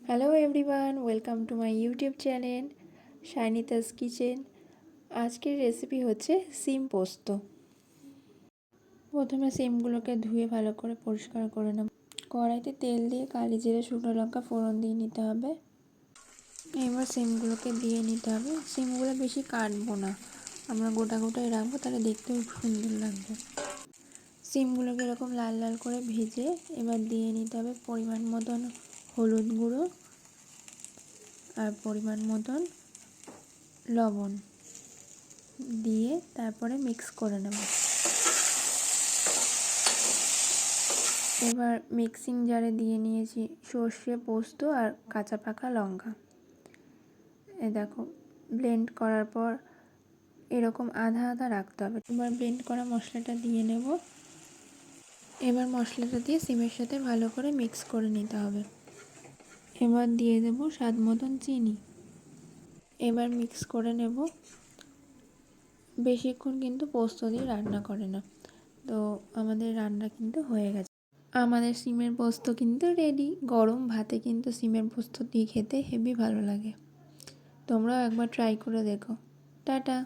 Hello everyone, welcome to my YouTube channel Shainita's kitchen. আজকের recipe হচ্ছে সিম পোস্ত। প্রথমে সিমগুলোকে ধুয়ে ভালো করে পরিষ্কার করে নেব। কড়াইতে তেল দিয়ে কালি জিরে শুকনো লঙ্কা ফোড়ন দিয়ে নিতে হবে। এবার সিমগুলোকে দিয়ে নিতে হবে। সিমগুলো বেশি কাটবো না, আমরা গোটা গোটাই রাখবো, তাহলে দেখতেও সুন্দর লাগবে। সিমগুলোকে এরকম লাল লাল করে ভেজে এবার দিয়ে নিতে হবে পরিমাণ মতন হলুদ গুঁড়ো আর পরিমাণ মতন লবণ দিয়ে তারপরে মিক্স করে নেব। এবার মিক্সিং জারে দিয়ে নিয়েছি সর্ষে, পোস্ত আর কাঁচা পাকা লঙ্কা। দেখো ব্লেন্ড করার পর এরকম আধা আধা রাখতে হবে। এবার ব্লেন্ড করা মশলাটা দিয়ে নেব। এবার মশলাটা দিয়ে সিমের সাথে ভালো করে মিক্স করে নিতে হবে। এবার দিয়ে দেব স্বাদ মতন চিনি। এবার মিক্স করে নেব। বেশিক্ষণ কিন্তু পোস্ত দিয়ে রান্না করে না, তো আমাদের রান্না কিন্তু হয়ে গেছে। আমাদের সিমের পোস্ত কিন্তু রেডি। গরম ভাতে কিন্তু সিমের পোস্ত দিয়ে খেতে হেবি ভালো লাগে। তোমরাও একবার ট্রাই করে দেখো। টাটা।